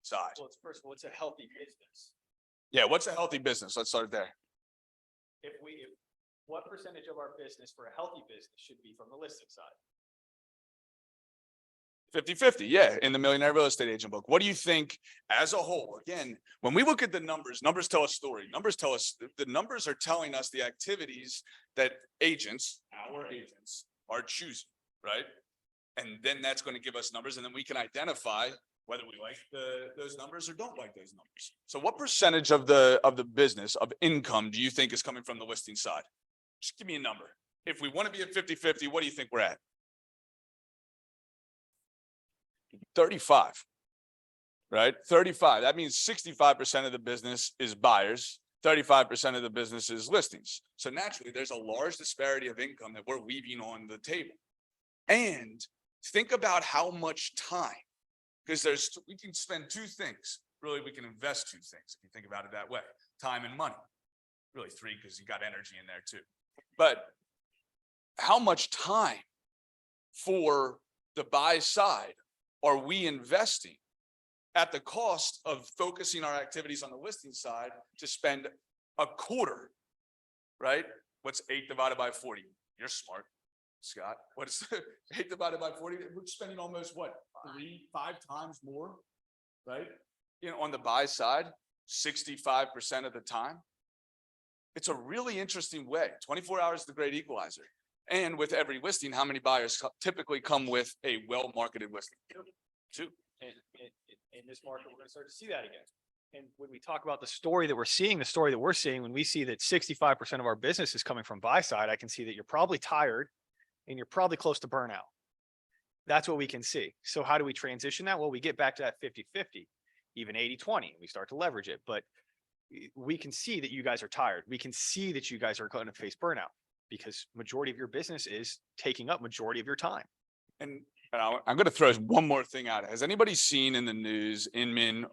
side. Well, it's first of all, it's a healthy business. Yeah, what's a healthy business? Let's start there. If what percentage of our business for a healthy business should be from the listing side? 50-50, yeah, in the Millionaire Real Estate Agent book. What do you think as a whole? Again, when we look at the numbers tell a story. Numbers tell us, the numbers are telling us the activities that our agents are choosing, right? And then that's going to give us numbers, and then we can identify whether we like those numbers or don't like those numbers. So what percentage of the business of income do you think is coming from the listing side? Just give me a number. If we want to be at 50-50, what do you think we're at? 35, right? 35. That means 65% of the business is buyers. 35% of the business is listings. So naturally, there's a large disparity of income that we're leaving on the table. And think about how much time, because we can spend two things. Really, we can invest two things if you think about it that way: time and money. Really three, because you got energy in there too. But how much time for the buy side are we investing at the cost of focusing our activities on the listing side to spend a quarter, right? What's 8 divided by 40? You're smart, Scott. What's 8 divided by 40? We're spending almost what, 5 times more, right? On the buy side, 65% of the time. It's a really interesting way. 24 hours is the great equalizer. And with every listing, how many buyers typically come with a well-marketed listing? 2. And in this market, we're going to start to see that again. And when we talk about the story that we're seeing, when we see that 65% of our business is coming from buy side, I can see that you're probably tired and you're probably close to burnout. That's what we can see. So how do we transition that? Well, we get back to that 50-50, even 80-20, and we start to leverage it. But we can see that you guys are tired. We can see that you guys are going to face burnout because majority of your business is taking up majority of your time. And I'm going to throw one more thing out. Has anybody seen in the news, Inman,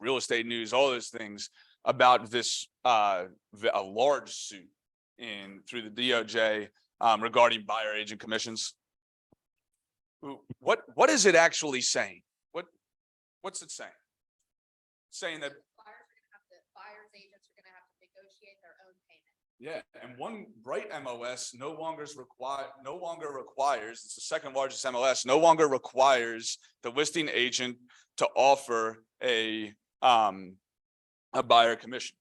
real estate news, all those things about this, a large suit through the DOJ regarding buyer agent commissions? What is it actually saying? What's it saying? Saying that buyers agents are going to have to negotiate their own payment. Yeah, and one Bright MLS no longer requires, it's the second largest MLS, no longer requires the listing agent to offer a buyer commission,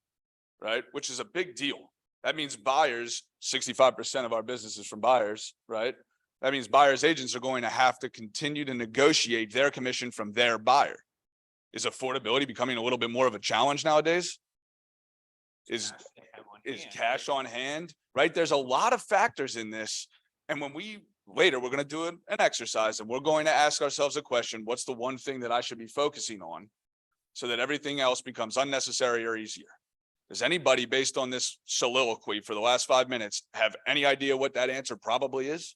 right? Which is a big deal. That means buyers, 65% of our business is from buyers, right? That means buyers agents are going to have to continue to negotiate their commission from their buyer. Is affordability becoming a little bit more of a challenge nowadays? Is cash on hand, right? There's a lot of factors in this. And when we're going to do an exercise and we're going to ask ourselves a question, what's the one thing that I should be focusing on so that everything else becomes unnecessary or easier? Does anybody, based on this soliloquy for the last 5 minutes, have any idea what that answer probably is?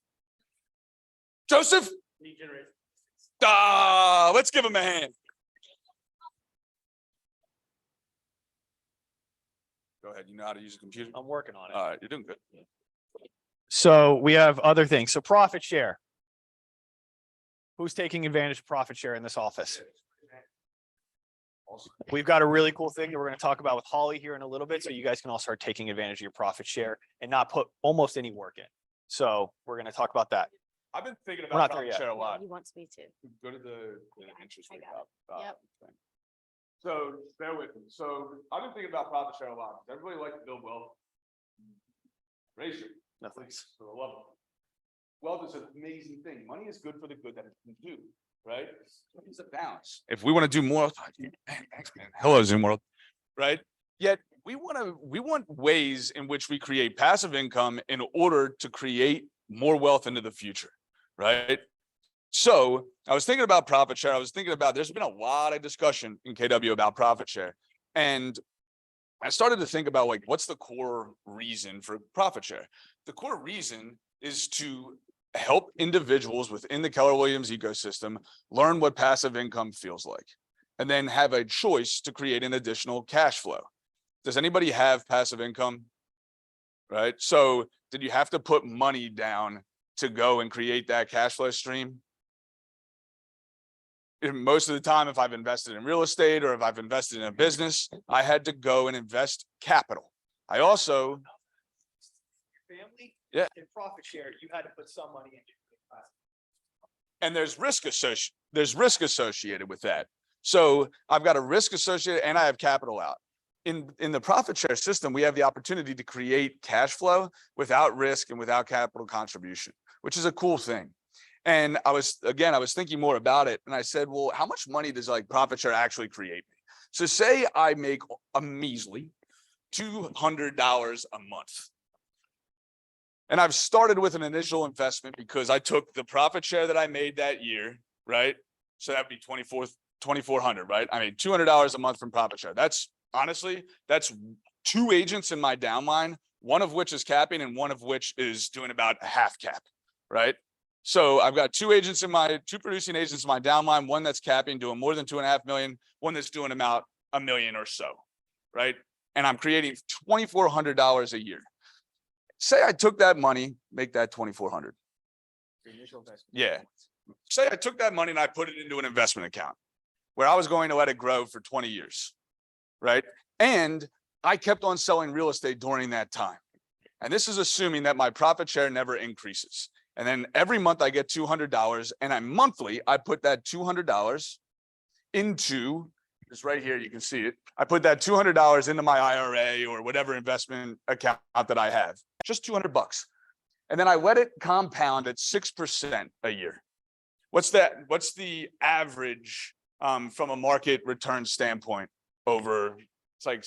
Joseph? Let's give him a hand. Go ahead. You know how to use a computer? I'm working on it. All right. You're doing good. So we have other things. So profit share. Who's taking advantage of profit share in this office? We've got a really cool thing that we're going to talk about with Holly here in a little bit. So you guys can all start taking advantage of your profit share and not put almost any work in. So we're going to talk about that. I've been thinking We're not about there profit yet. share a lot. He wants me to. Go to the interest I rate. got it. Yep. Thing. So bear with me. So I've been thinking about profit share a lot. Everybody likes to build wealth. Raise it. No thanks. For the love of it. Wealth is an amazing thing. Money is good for the good that it can do, right? It's a balance. If we want to do more, thanks, man. Hello, Zoom world, right? Yet we want ways in which we create passive income in order to create more wealth into the future, right? So I was thinking about profit share. There's been a lot of discussion in KW about profit share. And I started to think about what's the core reason for profit share? The core reason is to help individuals within the Keller Williams ecosystem learn what passive income feels like, and then have a choice to create an additional cash flow. Does anybody have passive income? Right? So did you have to put money down to go and create that cash flow stream? most of the time, if I've invested in real estate or if I've invested in a business, I had to go and invest capital. I also, Family. Yeah. In profit share, you had to put some money into it. and there's risk associated with that. So I've got a risk associated and I have capital out. In the profit share system, we have the opportunity to create cash flow without risk and without capital contribution, which is a cool thing. And I was thinking more about it and I said, well, how much money does like profit share actually create me? So say I make a measly $200 a month. And I've started with an initial investment because I took the profit share that I made that year, right? So that'd be 2,400, right? I made $200 a month from profit share. That's honestly, that's 2 agents in my downline, one of which is capping and one of which is doing about a half cap, right? So I've got 2 producing agents in my downline, one that's capping, doing more than 2.5 million, one that's doing about $1 million or so, right? And I'm creating $2,400 a year. Say I took that money, make that 2,400. Yeah. Say I took that money and I put it into an investment account where I was going to let it grow for 20 years, right? And I kept on selling real estate during that time. And this is assuming that my profit share never increases. And then every month I get $200 and monthly, I put that $200 into, just right here, you can see it. I put that $200 into my IRA or whatever investment account that I have, just 200 bucks. And then I let it compound at 6% a year. What's that? What's the average from a market return standpoint over, it's like,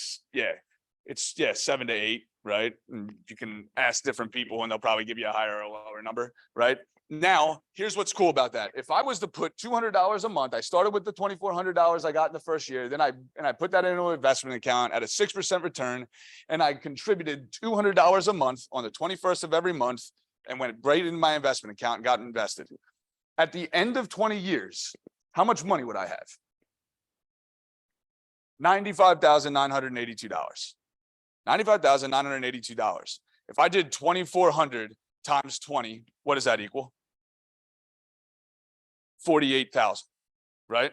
it's 7 to 8, right? And you can ask different people and they'll probably give you a higher or lower number, right? Now, here's what's cool about that. If I was to put $200 a month, I started with the $2,400 I got in the first year, then I put that into an investment account at a 6% return, and I contributed $200 a month on the 21st of every month and went right in my investment account and got invested. At the end of 20 years, how much money would I have? $95,982. $95,982. If I did 2,400 times 20, what does that equal? 48,000, right?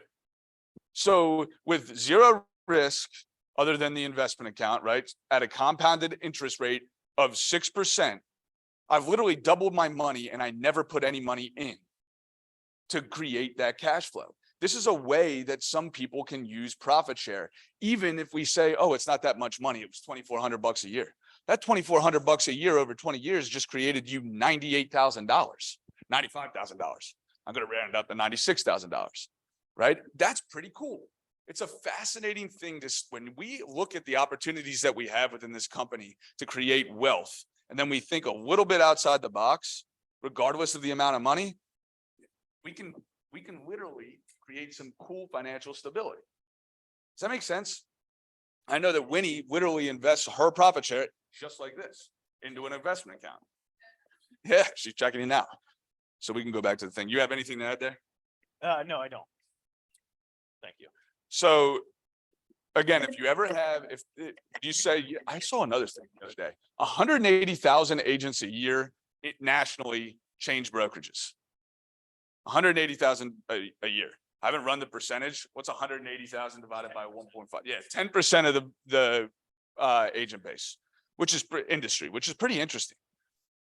So with zero risk other than the investment account, right? At a compounded interest rate of 6%, I've literally doubled my money and I never put any money in to create that cash flow. This is a way that some people can use profit share, even if we say, oh, it's not that much money. It was 2,400 bucks a year. That 2,400 bucks a year over 20 years just created you $98,000, $95,000. I'm going to round up to $96,000, right? That's pretty cool. It's a fascinating thing when we look at the opportunities that we have within this company to create wealth, and then we think a little bit outside the box, regardless of the amount of money, we can literally create some cool financial stability. Does that make sense? I know that Winnie literally invests her profit share just like this into an investment account. Yeah, she's checking it now. So we can go back to the thing. You have anything to add there? No, I don't. Thank you. So again, if you ever have, if you say, I saw another thing the other day, 180,000 agents a year nationally change brokerages. 180,000 a year. I haven't run the percentage. What's 180,000 divided by 1.5? Yeah, 10% of the agent base, which is industry, which is pretty interesting.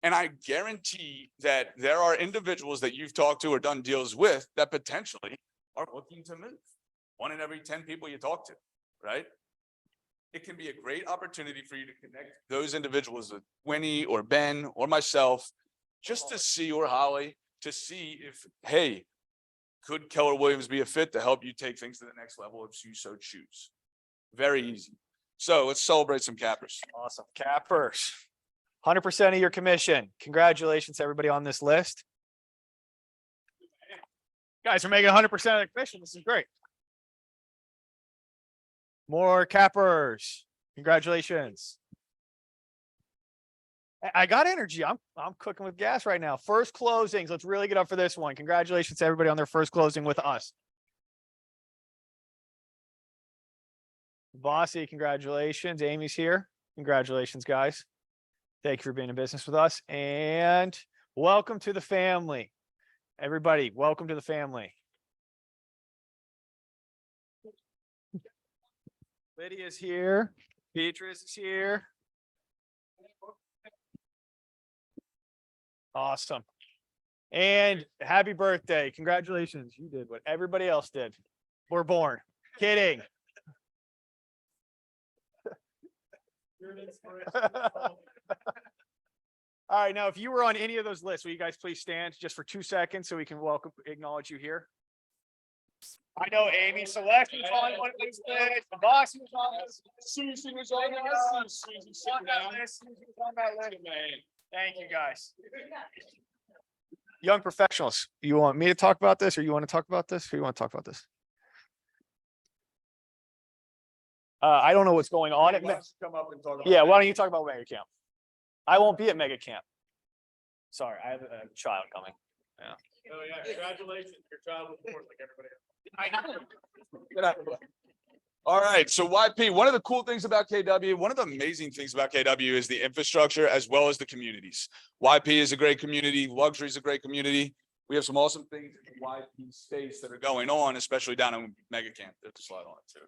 And I guarantee that there are individuals that you've talked to or done deals with that potentially are looking to move. 1 in every 10 people you talk to, right? It can be a great opportunity for you to connect those individuals with Winnie or Ben or myself, just to see, or Holly, to see if, hey, could Keller Williams be a fit to help you take things to the next level if you so choose? Very easy. So let's celebrate some cappers. Awesome. Cappers. 100% of your commission. Congratulations to everybody on this list. Guys are making 100% of the commission. This is great. More cappers. Congratulations. I got energy. I'm cooking with gas right now. First closings. Let's really get up for this one. Congratulations to everybody on their first closing with us. Bossy, congratulations. Amy's here. Congratulations, guys. Thank you for being in business with us. And welcome to the family. Everybody, welcome to the family. Lydia's here. Beatrice is here. Awesome. And happy birthday. Congratulations. You did what everybody else did. We're born. Kidding. All right. Now, if you were on any of those lists, will you guys please stand just for 2 seconds so we can acknowledge you here? I know Amy Select was on one of these lists. The boss was on this. Susan was on that list. Susan was on that list. Thank you, guys. Young professionals, you want me to talk about this, or you want to talk about this, or you want to talk about this? I don't know what's going on at. Come up and talk about. Yeah, why don't you talk about Mega Camp? I won't be at Mega Camp. Sorry, I have a child coming. Oh, yeah, congratulations. Your child was born like everybody else. All right, so YP, one of the cool things about KW, one of the amazing things about KW is the infrastructure as well as the communities. YP is a great community, luxury is a great community. We have some awesome things in the YP space that are going on, especially down in Mega Camp. There's a slide on it too.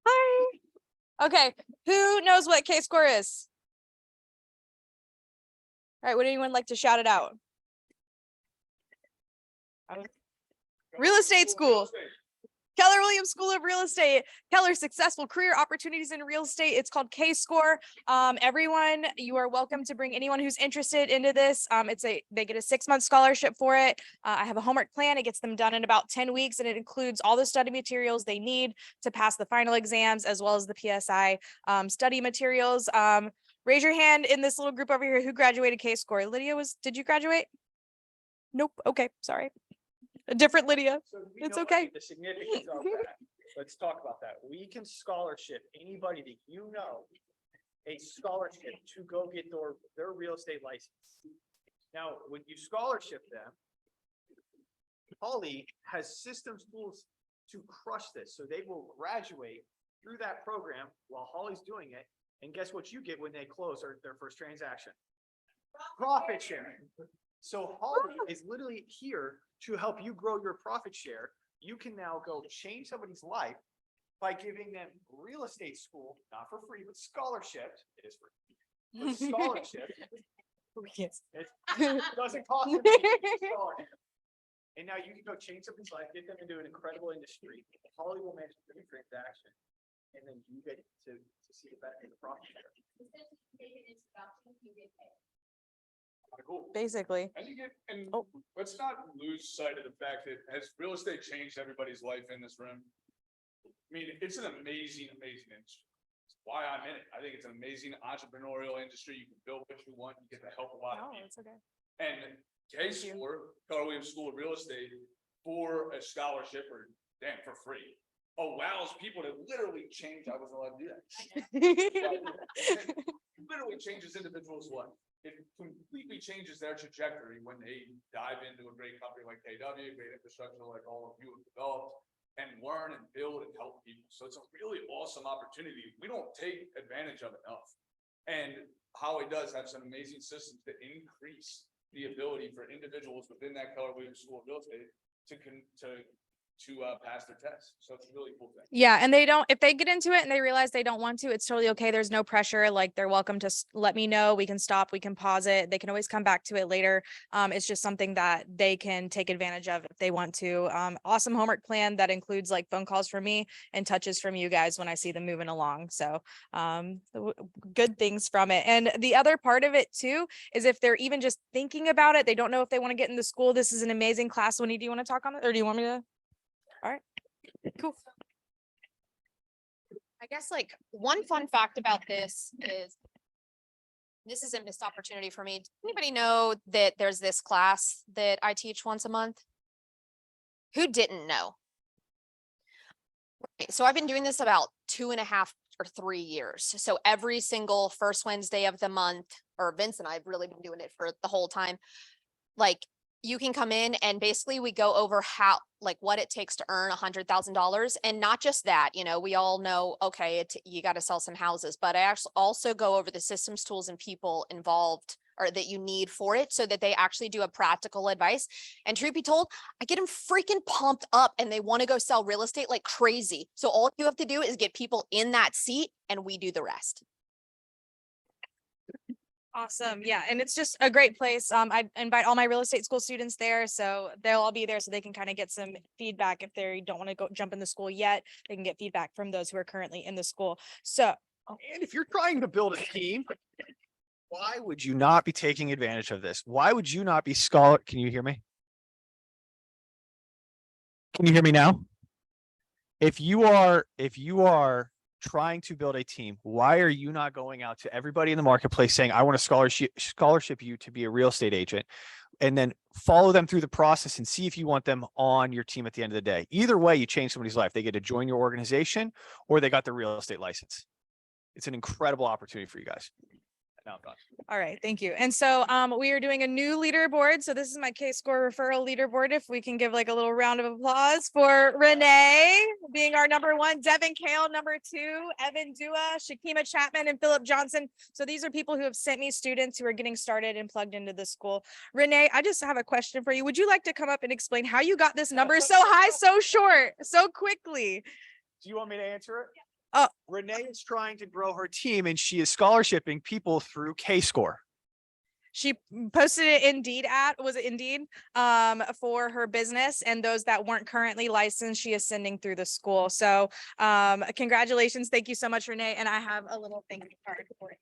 Hi. Okay, who knows what K-score is? All right, would anyone like to shout it out? Real estate school. Keller Williams School of Real Estate. Keller's successful career opportunities in real estate. It's called K-score. Everyone, you are welcome to bring anyone who's interested into this. They get a 6-month scholarship for it. I have a homework plan. It gets them done in about 10 weeks, and it includes all the study materials they need to pass the final exams, as well as the PSI study materials. Raise your hand in this little group over here who graduated K-score. Lydia, did you graduate? Nope. Okay, sorry. A different Lydia. So we It's know okay. The significance of that. Let's talk about that. We can scholarship anybody that you know a scholarship to go get their real estate license. Now, when you scholarship them, Holly has systems tools to crush this. So they will graduate through that program while Holly's doing it. And guess what you get when they close their first transaction? Profit sharing. So Holly is literally here to help you grow your profit share. You can now go change somebody's life by giving them real estate school, not for free, but scholarship. It is free. But scholarship. Yes. It doesn't cost them anything, it's scholarship. And now you can go change somebody's life, get them into an incredible industry. Holly will manage the transaction. And then you get to see the benefit of the profit share. Cool. Basically. And Oh. let's not lose sight of the fact that has real estate changed everybody's life in this room? I mean, it's an amazing, amazing industry. It's why I'm in it. I think it's an amazing entrepreneurial industry. You can build what you want. You get to help a lot of No, people. it's okay. And K-Score, Keller Williams School of Real Estate, for a scholarship or damn for free, allows people to literally change. I wasn't allowed to do that. Literally changes individuals' life. It completely changes their trajectory when they dive into a great company like KW, great infrastructure like all of you have developed, and learn and build and help people. So it's a really awesome opportunity. We don't take advantage of it enough. And Holly does have some amazing systems to increase the ability for individuals within that Keller Williams School of Real Estate to pass their test. So it's a really cool thing. Yeah, and they don't, if they get into it and they realize they don't want to, it's totally okay. There's no pressure. Like, they're welcome to let me know. We can stop, we can pause it. They can always come back to it later. It's just something that they can take advantage of if they want to. Awesome homework plan that includes like phone calls from me and touches from you guys when I see them moving along. So good things from it. And the other part of it too is if they're even just thinking about it, they don't know if they want to get into school. This is an amazing class. Winnie, do you want to talk on it, or do you want me to? All right, cool. I guess like one fun fact about this is a missed opportunity for me. Does anybody know that there's this class that I teach once a month? Who didn't know? Right, so I've been doing this about 2.5 or 3 years. So every single first Wednesday of the month, or Vince and I have really been doing it for the whole time. Like, you can come in and basically we go over how, like, what it takes to earn $100,000. And not just that, you know, we all know, okay, you got to sell some houses, but I actually also go over the systems, tools, and people involved or that you need for it so that they actually do a practical advice. And truth be told, I get them freaking pumped up and they want to go sell real estate like crazy. So all you have to do is get people in that seat and we do the rest. Awesome. Yeah. And it's just a great place. I invite all my real estate school students there. So they'll all be there so they can kind of get some feedback. If they don't want to go jump in the school yet, they can get feedback from those who are currently in the school. So, And if you're trying to build a team, why would you not be taking advantage of this? Why would you not be Can you hear me? Can you hear me now? If you are trying to build a team, why are you not going out to everybody in the marketplace saying, I want to scholarship you to be a real estate agent, and then follow them through the process and see if you want them on your team at the end of the day? Either way, you change somebody's life. They get to join your organization or they got the real estate license. It's an incredible opportunity for you guys. Now I'm done. all right, thank you. And so we are doing a new leaderboard. So this is my K-Score referral leaderboard. If we can give like a little round of applause for Renee being our #1, Devin Kale #2, Evan Dua, Shakima Chapman, and Philip Johnson. So these are people who have sent me students who are getting started and plugged into the school. Renee, I just have a question for you. Would you like to come up and explain how you got this number so high, so short, so quickly? Do you want me to answer it? Oh. Renee is trying to grow her team and she is scholarshiping people through K-Score. She posted it Indeed for her business, and those that weren't currently licensed, she is sending through the school. So congratulations. Thank you so much, Renee. And I have a little thank you card for you.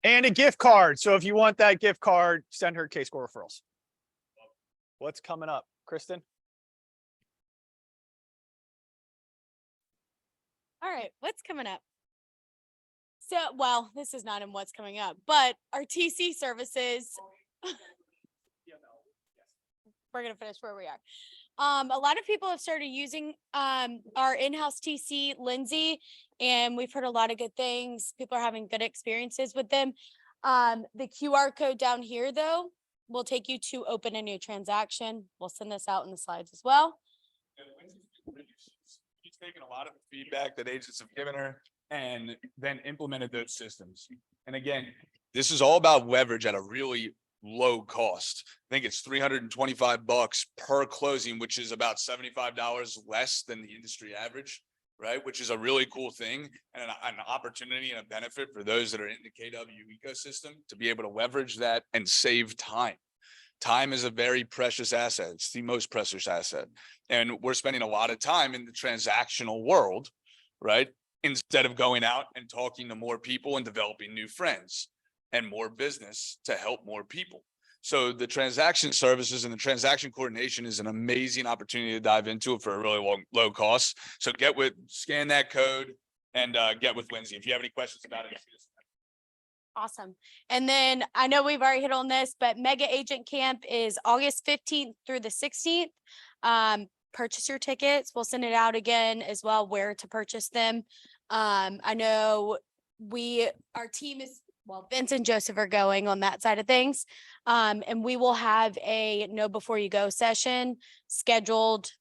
And a gift card. So if you want that gift card, send her K-Score referrals. What's coming up, Kristen? All right, what's coming up? So, well, this is not in what's coming up, but our TC services. We're going to finish where we are. A lot of people have started using our in-house TC, Lindsay, and we've heard a lot of good things. People are having good experiences with them. The QR code down here, though, will take you to open a new transaction. We'll send this out in the slides as well. She's taken a lot of the feedback that agents have given her and then implemented those systems. And again, this is all about leverage at a really low cost. I think it's $325 per closing, which is about $75 less than the industry average, right? Which is a really cool thing and an opportunity and a benefit for those that are in the KW ecosystem to be able to leverage that and save time. Time is a very precious asset. It's the most precious asset. And we're spending a lot of time in the transactional world, right? Instead of going out and talking to more people and developing new friends and more business to help more people. So the transaction services and the transaction coordination is an amazing opportunity to dive into it for a really low cost. So scan that code and get with Lindsay. If you have any questions about it. Awesome. And then I know we've already hit on this, but Mega Agent Camp is August 15th through the 16th. Purchase your tickets. We'll send it out again as well, where to purchase them. I know our team is, well, Vince and Joseph are going on that side of things. And we will have a Know Before You Go session scheduled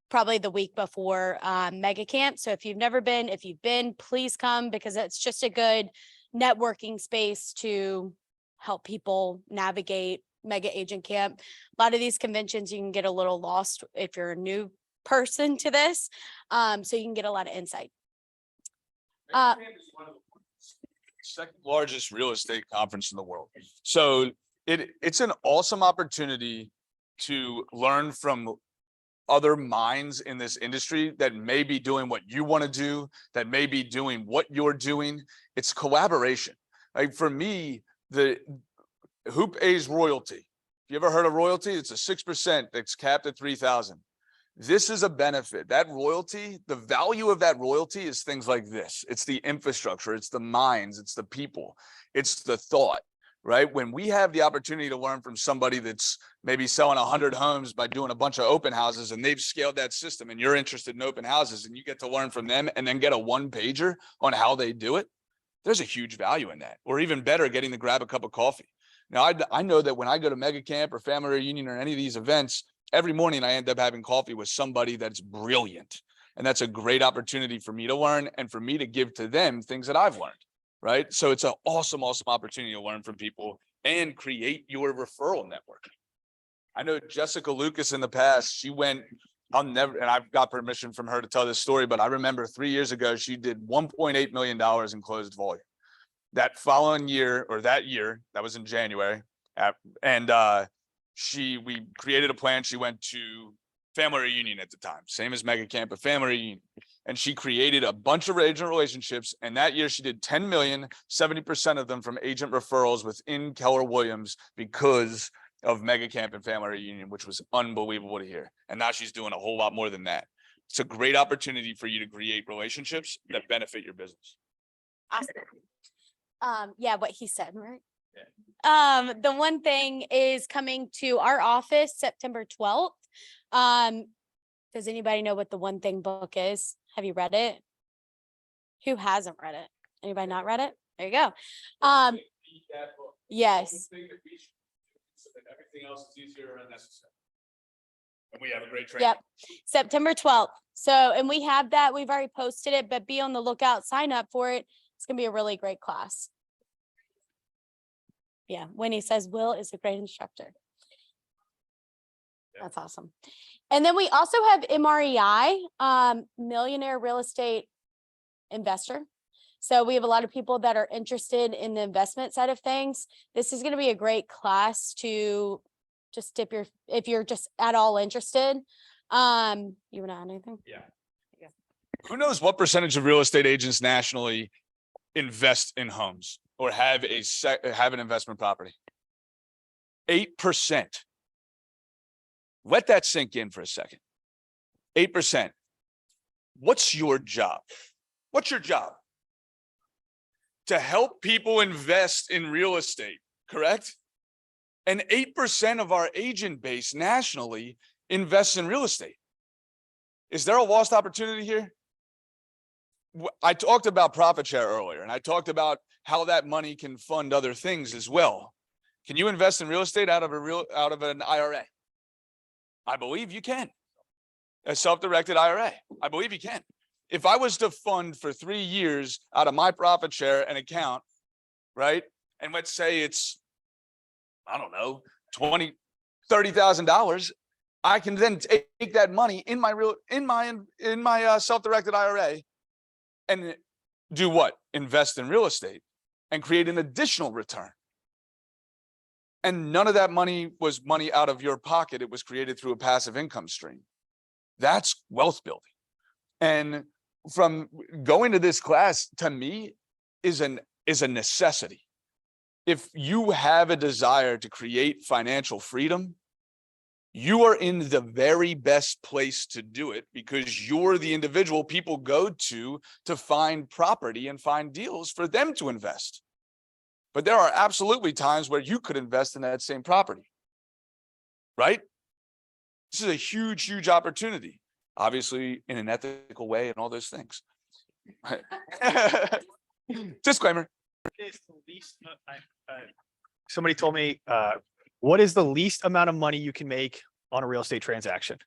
probably the week before Mega Camp. So if you've never been, if you've been, please come, because it's just a good networking space to help people navigate Mega Agent Camp. A lot of these conventions, you can get a little lost if you're a new person to this. So you can get a lot of insight. Second largest real estate conference in the world. So it's an awesome opportunity to learn from other minds in this industry that may be doing what you want to do, that may be doing what you're doing. It's collaboration. Like for me, who pays royalty? You ever heard of royalty? It's a 6% that's capped at 3,000. This is a benefit. That royalty, the value of that royalty is things like this. It's the infrastructure, it's the minds, it's the people, it's the thought, right? When we have the opportunity to learn from somebody that's maybe selling 100 homes by doing a bunch of open houses, and they've scaled that system, and you're interested in open houses, and you get to learn from them and then get a one-pager on how they do it, there's a huge value in that. Or even better, getting to grab a cup of coffee. Now, I know that when I go to Mega Camp or Family Reunion or any of these events, every morning I end up having coffee with somebody that's brilliant. And that's a great opportunity for me to learn and for me to give to them things that I've learned, right? So it's an awesome, awesome opportunity to learn from people and create your referral network. I know Jessica Lucas in the past, she went, and I've got permission from her to tell this story, but I remember 3 years ago, she did $1.8 million in closed volume. That following year, or that year, that was in January, we created a plan. She went to Family Reunion at the time, same as Mega Camp, but Family Reunion. And she created a bunch of agent relationships. And that year she did 10 million, 70% of them from agent referrals within Keller Williams because of Mega Camp and Family Reunion, which was unbelievable to hear. And now she's doing a whole lot more than that. It's a great opportunity for you to create relationships that benefit your business. Awesome. Yeah, what he said, right? Yeah. The one thing is coming to our office September 12th. Does anybody know what the One Thing book is? Have you read it? Who hasn't read it? Anybody not read it? There you go. Yes. Everything else is easier and necessary. And we have a great training. Yep. September 12th. So, and we have that. We've already posted it, but be on the lookout, sign up for it. It's going to be a really great class. Yeah. When he says Will is a great instructor. That's awesome. And then we also have MREI, Millionaire Real Estate Investor. So we have a lot of people that are interested in the investment side of things. This is going to be a great class to just dip your, if you're just at all interested. You want to add anything? Yeah. Who knows what percentage of real estate agents nationally invest in homes or have an investment property? 8%. Let that sink in for a second. 8%. What's your job? What's your job? To help people invest in real estate, correct? And 8% of our agent base nationally invests in real estate. Is there a lost opportunity here? I talked about profit share earlier, and I talked about how that money can fund other things as well. Can you invest in real estate out of an IRA? I believe you can. A self-directed IRA. I believe you can. If I was to fund for 3 years out of my profit share an account, right? And let's say it's, I don't know, $20,000, $30,000, I can then take that money in my self-directed IRA and do what? Invest in real estate and create an additional return. And none of that money was money out of your pocket. It was created through a passive income stream. That's wealth building. And from going to this class, to me, is a necessity. If you have a desire to create financial freedom, you are in the very best place to do it because you're the individual people go to find property and find deals for them to invest. But there are absolutely times where you could invest in that same property. Right? This is a huge, huge opportunity, obviously in an ethical way and all those things. Disclaimer. Somebody told me, what is the least amount of money you can make on a real estate transaction?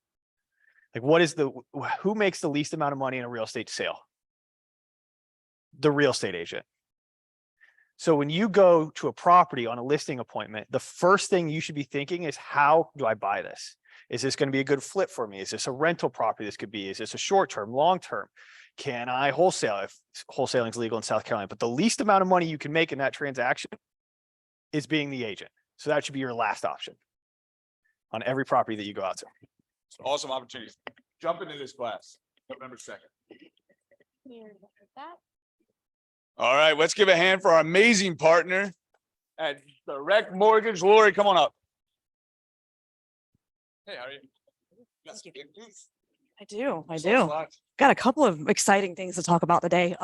Like who makes the least amount of money in a real estate sale? The real estate agent. So when you go to a property on a listing appointment, the first thing you should be thinking is, how do I buy this? Is this going to be a good flip for me? Is this a rental property this could be? Is this a short-term, long-term? Can I wholesale if wholesaling is legal in South Carolina? But the least amount of money you can make in that transaction is being the agent. So that should be your last option on every property that you go out to. It's an awesome opportunity. Jump into this class, November 2nd. All right, let's give a hand for our amazing partner at Direct Mortgage. Lori, come on up. Hey, how are you? I do. Got a couple of exciting things to talk about today.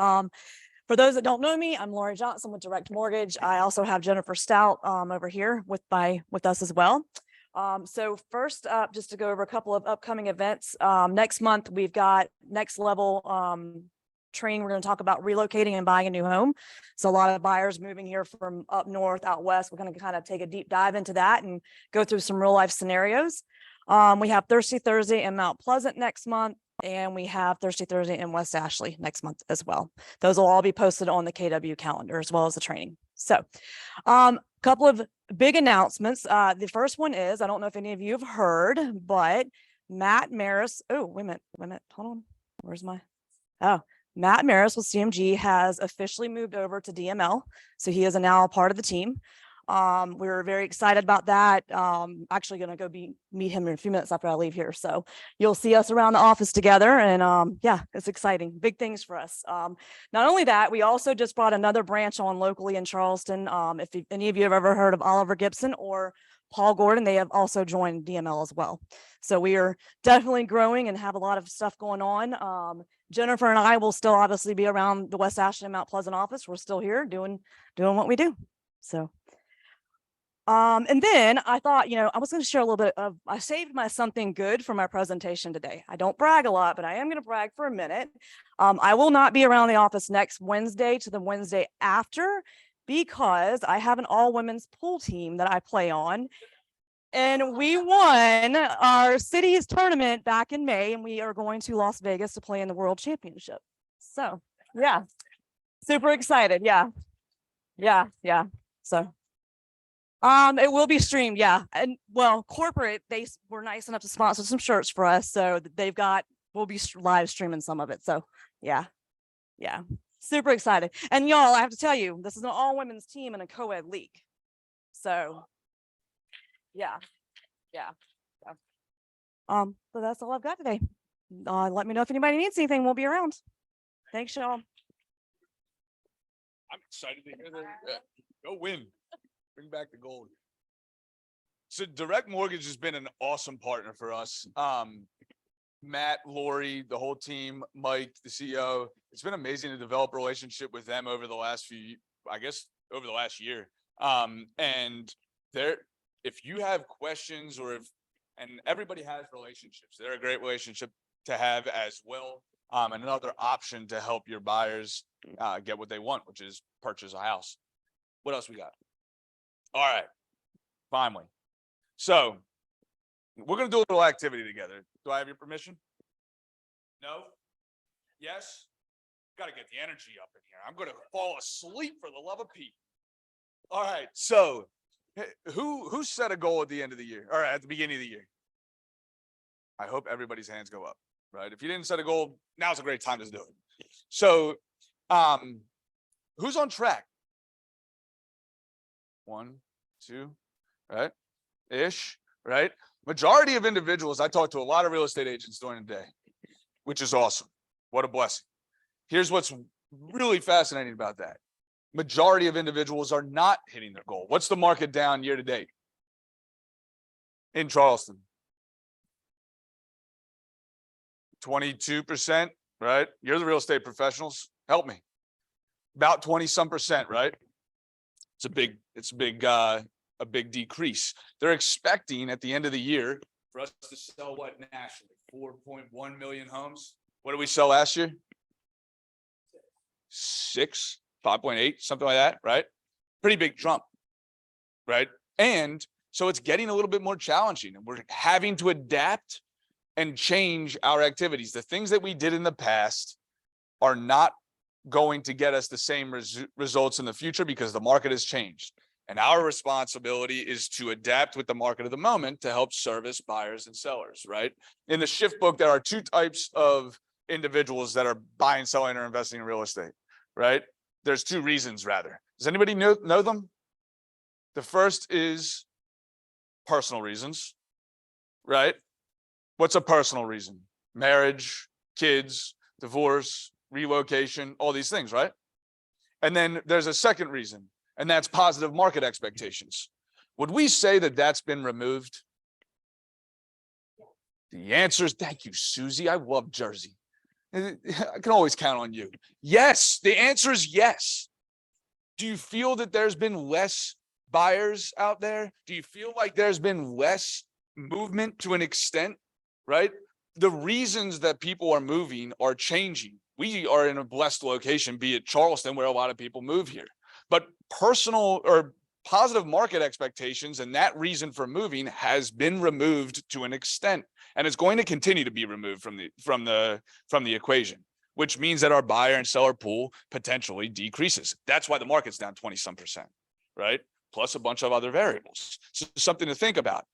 For those that don't know me, I'm Lori Johnson with Direct Mortgage. I also have Jennifer Stout over here with us as well. So first up, just to go over a couple of upcoming events. Next month, we've got next level training. We're going to talk about relocating and buying a new home. So a lot of buyers moving here from up north, out west. We're going to kind of take a deep dive into that and go through some real life scenarios. We have Thirsty Thursday in Mount Pleasant next month, and we have Thirsty Thursday in West Ashley next month as well. Those will all be posted on the KW calendar as well as the training. So couple of big announcements. The first one is, I don't know if any of you have heard, but Matt Maris, oh, wait a minute, hold on. Where's my, Matt Maris with CMG has officially moved over to DML. So he is now a part of the team. We're very excited about that. Actually going to go meet him in a few minutes after I leave here. So you'll see us around the office together, and yeah, it's exciting. Big things for us. Not only that, we also just brought another branch on locally in Charleston. If any of you have ever heard of Oliver Gibson or Paul Gordon, they have also joined DML as well. So we are definitely growing and have a lot of stuff going on. Jennifer and I will still obviously be around the West Ashley and Mount Pleasant office. We're still here doing what we do. So and then I thought, I was going to share a little bit of, I saved my something good for my presentation today. I don't brag a lot, but I am going to brag for a minute. I will not be around the office next Wednesday to the Wednesday after, because I have an all women's pool team that I play on. And we won our city's tournament back in May, and we are going to Las Vegas to play in the World Championship. So yeah, super excited. Yeah. So it will be streamed, yeah. And well, corporate, they were nice enough to sponsor some shirts for us. So we'll be live streaming some of it. So yeah. Super excited. And y'all, I have to tell you, this is an all women's team in a co-ed league. So yeah. So that's all I've got today. Let me know if anybody needs anything. We'll be around. Thanks, y'all. I'm excited to hear that. Go win. Bring back the gold. So Direct Mortgage has been an awesome partner for us. Matt, Lori, the whole team, Mike, the CEO. It's been amazing to develop a relationship with them over the last over the last year. And if you have questions and everybody has relationships, they're a great relationship to have as well. And another option to help your buyers get what they want, which is purchase a house. What else we got? All right, finally. So we're going to do a little activity together. Do I have your permission? No? Yes? Got to get the energy up in here. I'm going to fall asleep for the love of Pete. All right, so who set a goal at the end of the year or at the beginning of the year? I hope everybody's hands go up, right? If you didn't set a goal, now's a great time to do it. So who's on track? 1, 2, right? Ish, right? Majority of individuals, I talked to a lot of real estate agents during the day, which is awesome. What a blessing. Here's what's really fascinating about that. Majority of individuals are not hitting their goal. What's the market down year to date in Charleston? 22%, right? You're the real estate professionals. Help me. About 20 some percent, right? It's a big decrease. They're expecting at the end of the year for us to sell what nationally? 4.1 million homes. What did we sell last year? 5.8, something like that, right? Pretty big jump, right? And so it's getting a little bit more challenging, and we're having to adapt and change our activities. The things that we did in the past are not going to get us the same results in the future because the market has changed. And our responsibility is to adapt with the market of the moment to help service buyers and sellers, right? In the shift book, there are two types of individuals that are buying, selling, or investing in real estate, right? There's two reasons, rather. Does anybody know them? The first is personal reasons, right? What's a personal reason? Marriage, kids, divorce, relocation, all these things, right? And then there's a second reason, and that's positive market expectations. Would we say that that's been removed? The answer is, thank you, Susie. I love Jersey. I can always count on you. Yes, the answer is yes. Do you feel that there's been less buyers out there? Do you feel like there's been less movement to an extent, right? The reasons that people are moving are changing. We are in a blessed location, be it Charleston, where a lot of people move here. But personal or positive market expectations and that reason for moving has been removed to an extent, and it's going to continue to be removed from the equation, which means that our buyer and seller pool potentially decreases. That's why the market's down 20-some%, right? Plus a bunch of other variables. So something to think about.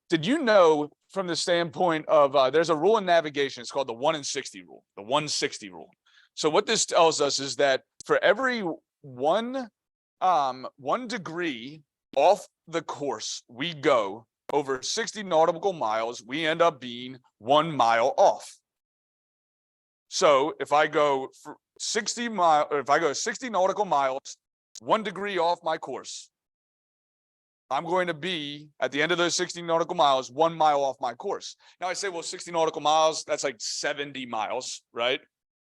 Did you know, from the standpoint of there's a rule in navigation, it's called the 1 in 60 rule, the 160 rule. So what this tells us is that for every one degree off the course we go over 60 nautical miles, we end up being 1 mile off. So if I go for 60 nautical miles, 1 degree off my course, I'm going to be, at the end of those 60 nautical miles, 1 mile off my course. Now I say, well, 60 nautical miles, that's like 70 miles, right?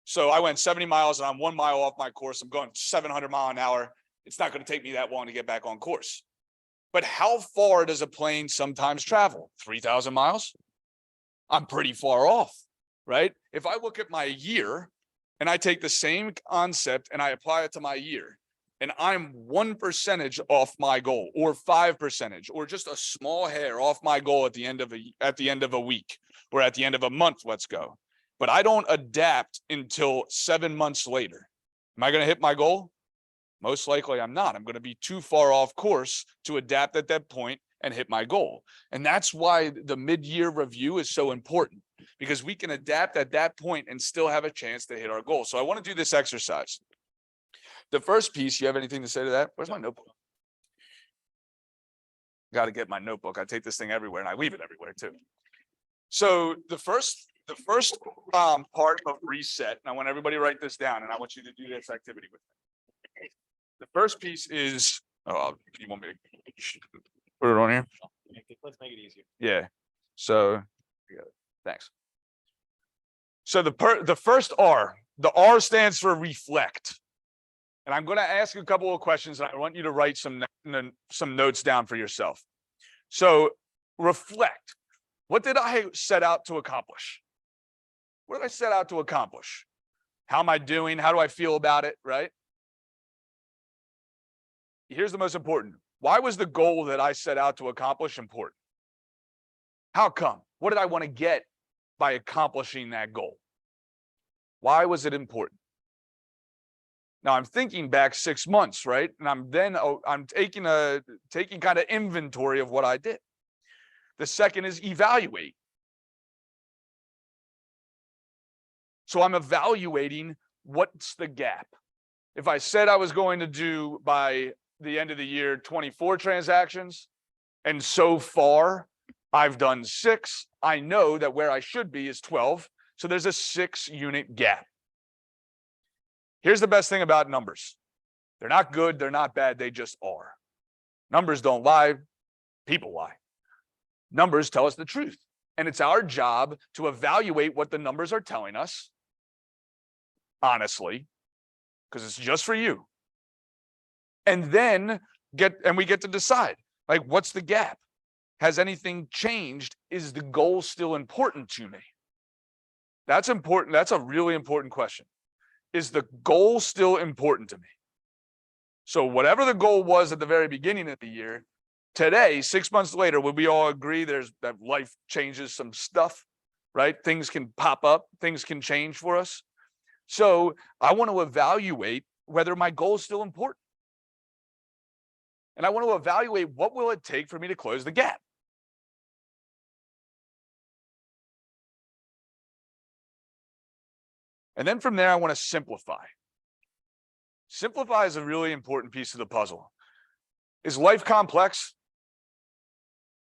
So I went 70 miles and I'm 1 mile off my course. I'm going 700 miles an hour. It's not going to take me that long to get back on course. But how far does a plane sometimes travel? 3,000 miles? I'm pretty far off, right? If I look at my year and I take the same concept and I apply it to my year, and I'm 1% off my goal, or 5%, or just a small hair off my goal at the end of a week, or at the end of a month, let's go. But I don't adapt until 7 months later. Am I going to hit my goal? Most likely I'm not. I'm going to be too far off course to adapt at that point and hit my goal. And that's why the mid-year review is so important, because we can adapt at that point and still have a chance to hit our goal. So I want to do this exercise. The first piece, you have anything to say to that? Where's my notebook? Got to get my notebook. I take this thing everywhere and I leave it everywhere too. So the first part of reset, and I want everybody to write this down, and I want you to do this activity with me. The first piece is, you want me to put it on here? Let's make it easier. Yeah. So, thanks. So the first R, the R stands for reflect. And I'm going to ask a couple of questions, and I want you to write some notes down for yourself. So reflect. What did I set out to accomplish? What did I set out to accomplish? How am I doing? How do I feel about it, right? Here's the most important. Why was the goal that I set out to accomplish important? How come? What did I want to get by accomplishing that goal? Why was it important? Now I'm thinking back 6 months, right? And I'm taking kind of inventory of what I did. The second is evaluate. So I'm evaluating what's the gap. If I said I was going to do by the end of the year 24 transactions, and so far I've done 6, I know that where I should be is 12. So there's a 6-unit gap. Here's the best thing about numbers. They're not good, they're not bad, they just are. Numbers don't lie, people lie. Numbers tell us the truth. And it's our job to evaluate what the numbers are telling us, honestly, because it's just for you. And then we get to decide, like, what's the gap? Has anything changed? Is the goal still important to me? That's important. That's a really important question. Is the goal still important to me? So whatever the goal was at the very beginning of the year, today, 6 months later, would we all agree that life changes some stuff, right? Things can pop up, things can change for us. So I want to evaluate whether my goal is still important. And I want to evaluate what will it take for me to close the gap. And then from there, I want to simplify. Simplify is a really important piece of the puzzle. Is life complex?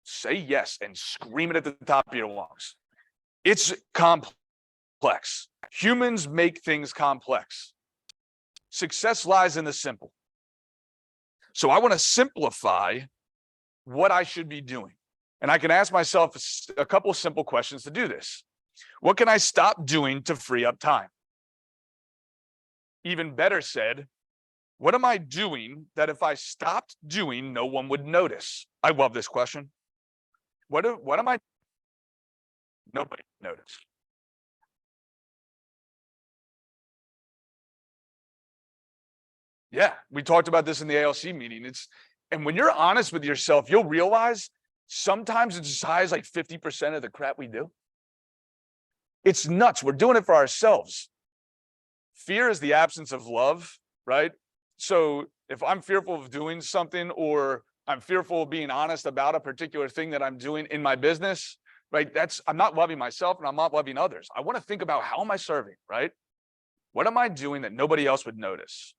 Say yes and scream it at the top of your lungs. It's complex. Humans make things complex. Success lies in the simple. So I want to simplify what I should be doing. And I can ask myself a couple of simple questions to do this. What can I stop doing to free up time? Even better said, what am I doing that if I stopped doing, no one would notice? I love this question. What am I? Nobody notice. Yeah, we talked about this in the ALC meeting. And when you're honest with yourself, you'll realize sometimes it's as high as like 50% of the crap we do. It's nuts. We're doing it for ourselves. Fear is the absence of love, right? So if I'm fearful of doing something, or I'm fearful of being honest about a particular thing that I'm doing in my business, right? I'm not loving myself and I'm not loving others. I want to think about, how am I serving, right? What am I doing that nobody else would notice?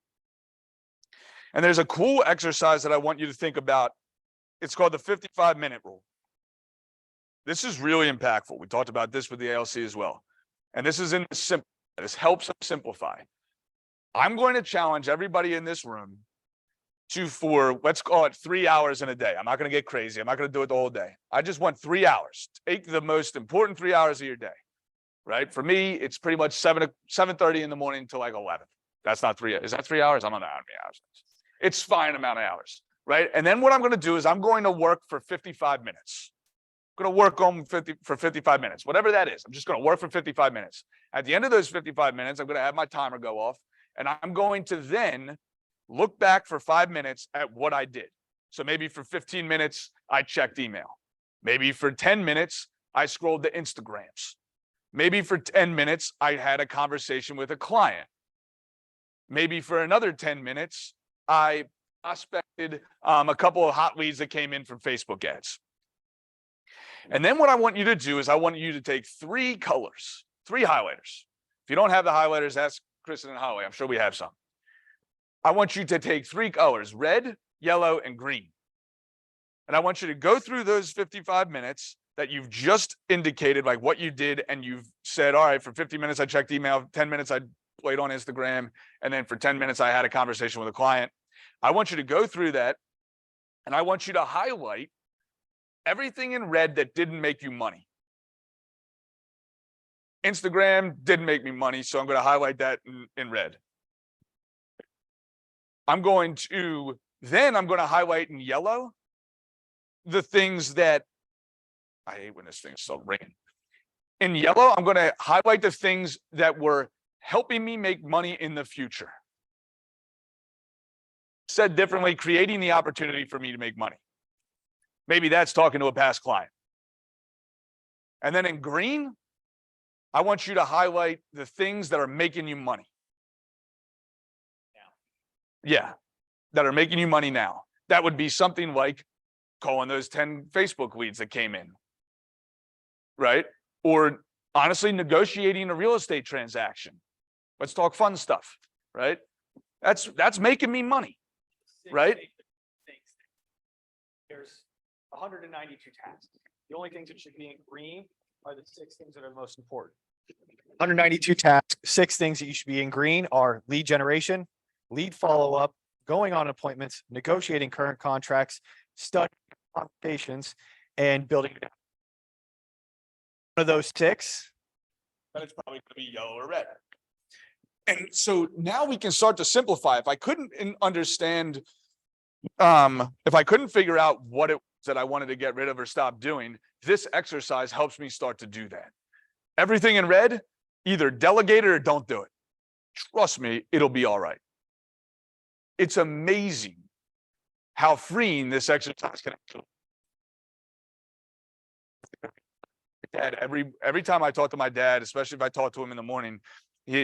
And there's a cool exercise that I want you to think about. It's called the 55-minute rule. This is really impactful. We talked about this with the ALC as well. And this is this helps us simplify. I'm going to challenge everybody in this room for, let's call it 3 hours in a day. I'm not going to get crazy. I'm not going to do it the whole day. I just want 3 hours. Take the most important 3 hours of your day, right? For me, it's pretty much 7:30 in the morning to like 11. That's not 3 hours. Is that 3 hours? I don't know how many hours. It's fine amount of hours, right? And then what I'm going to do is I'm going to work for 55 minutes. I'm going to work on for 55 minutes, whatever that is. I'm just going to work for 55 minutes. At the end of those 55 minutes, I'm going to have my timer go off, and I'm going to then look back for 5 minutes at what I did. So maybe for 15 minutes, I checked email. Maybe for 10 minutes, I scrolled the Instagrams. Maybe for 10 minutes, I had a conversation with a client. Maybe for another 10 minutes, I prospected a couple of hot leads that came in from Facebook ads. And then what I want you to do is I want you to take 3 colors, 3 highlighters. If you don't have the highlighters, ask Kristen and Holly. I'm sure we have some. I want you to take 3 colors, red, yellow, and green. And I want you to go through those 55 minutes that you've just indicated, like what you did, and you've said, all right, for 50 minutes, I checked email, 10 minutes, I played on Instagram, and then for 10 minutes, I had a conversation with a client. I want you to go through that, and I want you to highlight everything in red that didn't make you money. Instagram didn't make me money, so I'm going to highlight that in red. I'm going to highlight in yellow the things that, I hate when this thing starts ringing. In yellow, I'm going to highlight the things that were helping me make money in the future. Said differently, creating the opportunity for me to make money. Maybe that's talking to a past client. And then in green, I want you to highlight the things that are making you money. Yeah, that are making you money now. That would be something like calling those 10 Facebook leads that came in, right? Or honestly, negotiating a real estate transaction. Let's talk fun stuff, right? That's making me money, right? There's 192 tasks. The only things that should be in green are the 6 things that are the most important. 192 tasks, 6 things that you should be in green are lead generation, lead follow-up, going on appointments, negotiating current contracts, studying conversations, and building. One of those 6, then it's probably going to be yellow or red. And so now we can start to simplify. If I couldn't understand if I couldn't figure out what it was that I wanted to get rid of or stop doing, this exercise helps me start to do that. Everything in red, either delegate it or don't do it. Trust me, it'll be all right. It's amazing how freeing this exercise can actually. Dad, every time I talk to my dad, especially if I talk to him in the morning,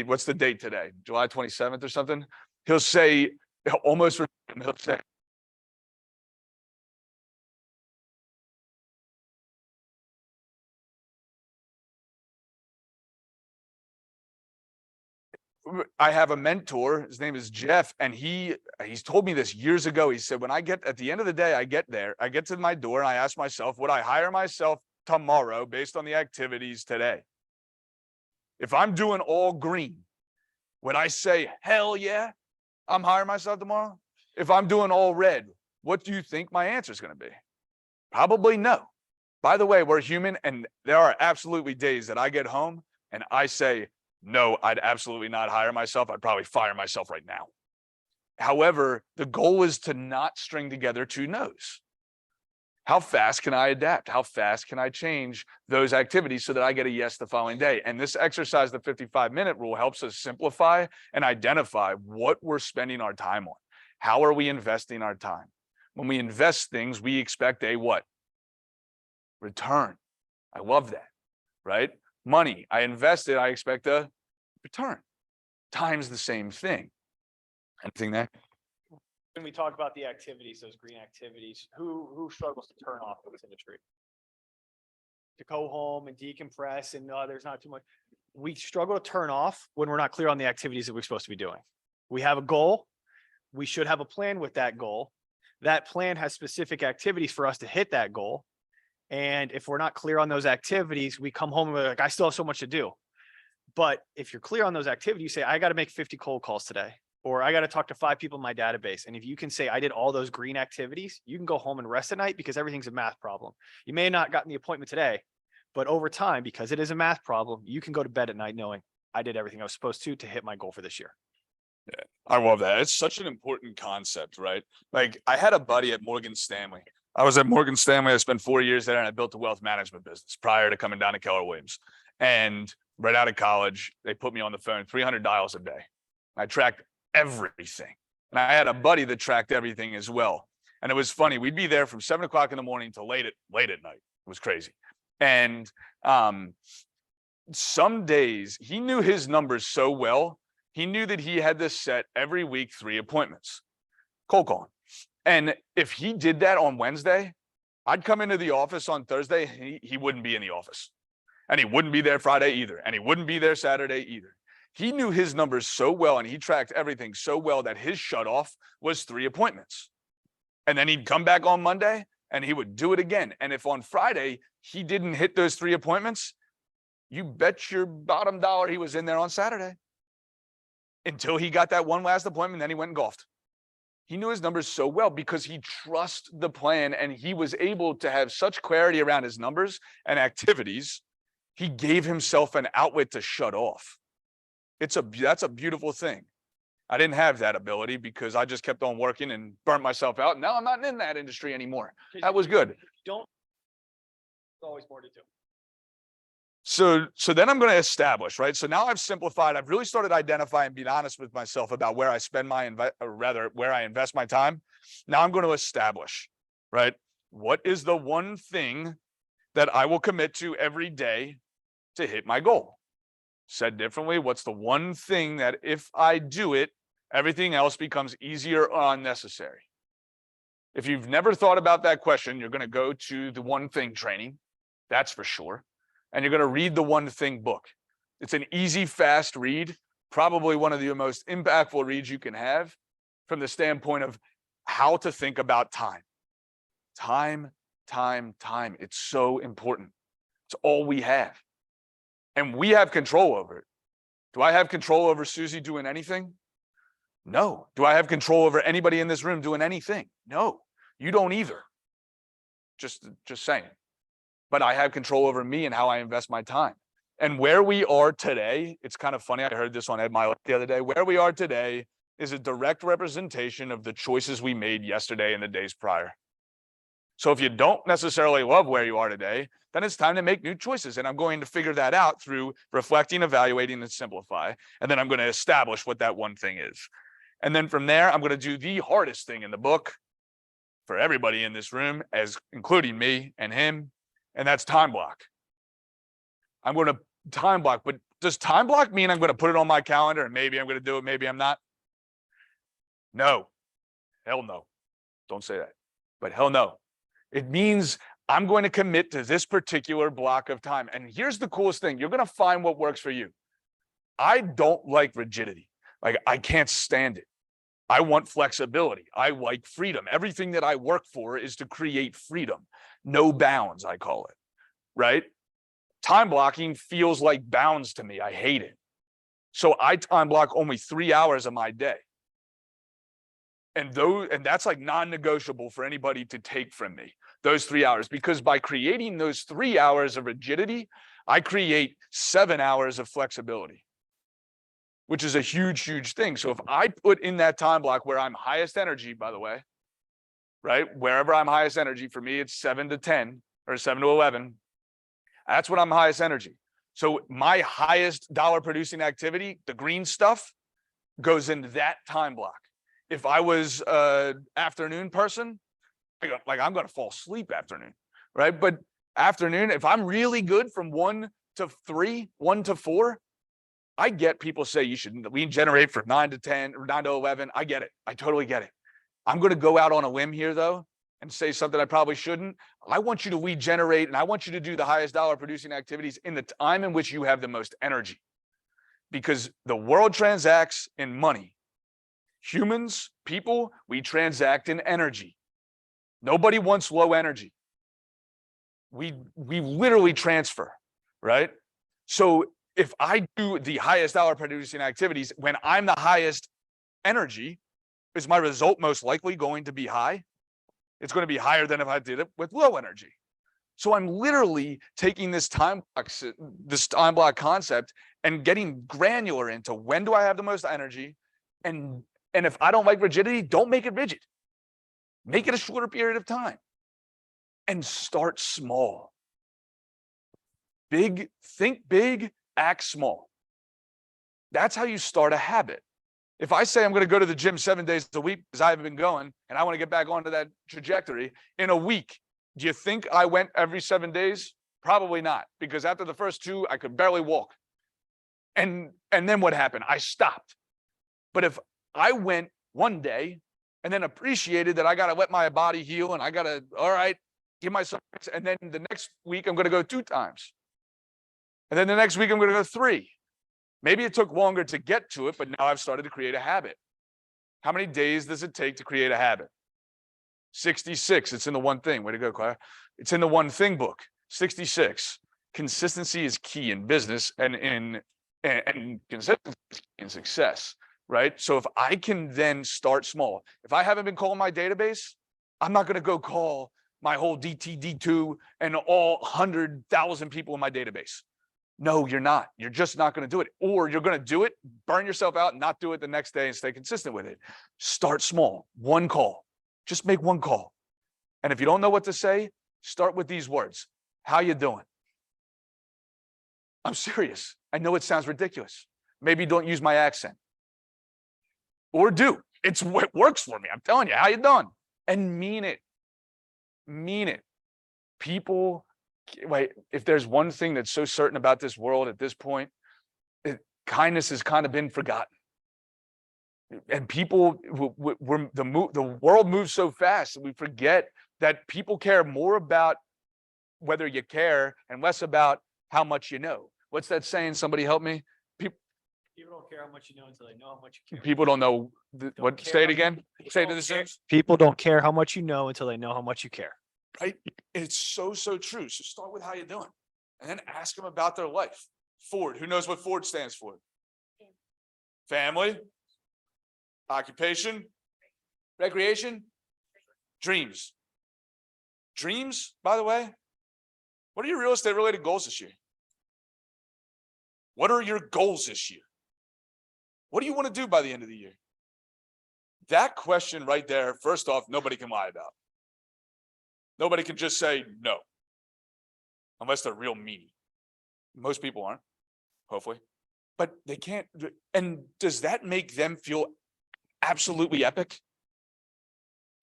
what's the date today? July 27th or something? He'll say, almost, he'll say, I have a mentor, his name is Jeff, and he's told me this years ago. He said, when I get at the end of the day, I get to my door and I ask myself, would I hire myself tomorrow based on the activities today? If I'm doing all green, would I say, hell yeah, I'm hiring myself tomorrow? If I'm doing all red, what do you think my answer is going to be? Probably no. By the way, we're human, and there are absolutely days that I get home and I say, no, I'd absolutely not hire myself. I'd probably fire myself right now. However, the goal is to not string together two no's. How fast can I adapt? How fast can I change those activities so that I get a yes the following day? And this exercise, the 55-minute rule, helps us simplify and identify what we're spending our time on. How are we investing our time? When we invest things, we expect a what? Return. I love that, right? Money, I invested, I expect a return. Time's the same thing. Anything there? When we talk about the activities, those green activities, who struggles to turn off what's in the tree? To go home and decompress and there's not too much. We struggle to turn off when we're not clear on the activities that we're supposed to be doing. We have a goal. We should have a plan with that goal. That plan has specific activities for us to hit that goal. And if we're not clear on those activities, we come home and we're like, I still have so much to do. But if you're clear on those activities, you say, I got to make 50 cold calls today, or I got to talk to 5 people in my database. And if you can say, I did all those green activities, you can go home and rest at night because everything's a math problem. You may have not gotten the appointment today, but over time, because it is a math problem, you can go to bed at night knowing I did everything I was supposed to hit my goal for this year. Yeah, I love that. It's such an important concept, right? Like, I had a buddy at Morgan Stanley. I was at Morgan Stanley. I spent 4 years there, and I built a wealth management business prior to coming down to Keller Williams. And right out of college, they put me on the phone 300 dials a day. I tracked everything. And I had a buddy that tracked everything as well. And it was funny. We'd be there from 7 o'clock in the morning to late at night. It was crazy. And some days he knew his numbers so well. He knew that he had to set every week 3 appointments, cold calling. And if he did that on Wednesday, I'd come into the office on Thursday, he wouldn't be in the office. And he wouldn't be there Friday either. And he wouldn't be there Saturday either. He knew his numbers so well, and he tracked everything so well that his shutoff was 3 appointments. And then he'd come back on Monday and he would do it again. And if on Friday he didn't hit those 3 appointments, you bet your bottom dollar he was in there on Saturday. Until he got that one last appointment, then he went and golfed. He knew his numbers so well because he trusts the plan, and he was able to have such clarity around his numbers and activities. He gave himself an outlet to shut off. That's a beautiful thing. I didn't have that ability because I just kept on working and burnt myself out. And now I'm not in that industry anymore. That was good. There's always more to do. So then I'm going to establish, right? So now I've simplified. I've really started identifying and being honest with myself about where I spend where I invest my time. Now I'm going to establish, right? What is the one thing that I will commit to every day to hit my goal? Said differently, what's the one thing that if I do it, everything else becomes easier or unnecessary? If you've never thought about that question, you're going to go to the One Thing training. That's for sure. And you're going to read the One Thing book. It's an easy, fast read, probably one of the most impactful reads you can have from the standpoint of how to think about time. Time. It's so important. It's all we have. And we have control over it. Do I have control over Susie doing anything? No. Do I have control over anybody in this room doing anything? No. You don't either. Just saying. But I have control over me and how I invest my time. And where we are today, it's kind of funny. I heard this on Ed Milet the other day. Where we are today is a direct representation of the choices we made yesterday and the days prior. So if you don't necessarily love where you are today, then it's time to make new choices. And I'm going to figure that out through reflecting, evaluating, and simplify. And then I'm going to establish what that one thing is. And then from there, I'm going to do the hardest thing in the book for everybody in this room, as including me and him, and that's time block. I'm going to time block, but does time block mean I'm going to put it on my calendar and maybe I'm going to do it, maybe I'm not? No, hell no. Don't say that, but hell no. It means I'm going to commit to this particular block of time. And here's the coolest thing. You're going to find what works for you. I don't like rigidity. Like, I can't stand it. I want flexibility. I like freedom. Everything that I work for is to create freedom. No bounds, I call it, right? Time blocking feels like bounds to me. I hate it. So I time block only 3 hours of my day. And that's like non-negotiable for anybody to take from me, those 3 hours, because by creating those 3 hours of rigidity, I create 7 hours of flexibility, which is a huge, huge thing. So if I put in that time block where I'm highest energy, by the way, right? Wherever I'm highest energy, for me, it's 7 to 10 or 7 to 11. That's when I'm highest energy. So my highest dollar producing activity, the green stuff, goes into that time block. If I was an afternoon person, like I'm going to fall asleep afternoon, right? But afternoon, if I'm really good from 1 to 3, 1 to 4, I get people say you should lead generate from 9 to 10 or 9 to 11. I get it. I totally get it. I'm going to go out on a limb here though and say something I probably shouldn't. I want you to lead generate, and I want you to do the highest dollar producing activities in the time in which you have the most energy, because the world transacts in money. Humans, people, we transact in energy. Nobody wants low energy. We literally transfer, right? So if I do the highest dollar producing activities when I'm the highest energy, is my result most likely going to be high? It's going to be higher than if I did it with low energy. So I'm literally taking this time block concept and getting granular into when do I have the most energy, and if I don't like rigidity, don't make it rigid. Make it a shorter period of time and start small. Think big, act small. That's how you start a habit. If I say I'm going to go to the gym 7 days a week because I haven't been going and I want to get back onto that trajectory in a week, do you think I went every 7 days? Probably not, because after the first 2, I could barely walk. And then what happened? I stopped. But if I went one day and then appreciated that I got to let my body heal and I got to, all right, give myself, and then the next week I'm going to go 2 times. And then the next week I'm going to go 3. Maybe it took longer to get to it, but now I've started to create a habit. How many days does it take to create a habit? 66. It's in the One Thing. Way to go, Claire. It's in the One Thing book. 66. Consistency is key in business and consistency in success, right? So if I can then start small, if I haven't been calling my database, I'm not going to go call my whole DTD2 and all 100,000 people in my database. No, you're not. You're just not going to do it. Or you're going to do it, burn yourself out, and not do it the next day and stay consistent with it. Start small. 1 call. Just make 1 call. And if you don't know what to say, start with these words. How you doing? I'm serious. I know it sounds ridiculous. Maybe don't use my accent. Or do. It works for me. I'm telling you. How you doing? And mean it. Mean it. People, wait, if there's one thing that's so certain about this world at this point, kindness has kind of been forgotten. And people, the world moves so fast that we forget that people care more about whether you care and less about how much you know. What's that saying? Somebody help me. People don't care how much you know until they know how much you care. People don't know what. care Say it how- again. Say it to the Sims. People don't care how much you know until they know how much you care. Right? It's so true. So start with how you doing, and then ask them about their life. Ford. Who knows what Ford stands for? Family, occupation, recreation, dreams. Dreams, by the way. What are your real estate related goals this year? What are your goals this year? What do you want to do by the end of the year? That question right there, first off, nobody can lie about. Nobody can just say no. Unless they're real mean. Most people aren't, hopefully. But they can't. And does that make them feel absolutely epic?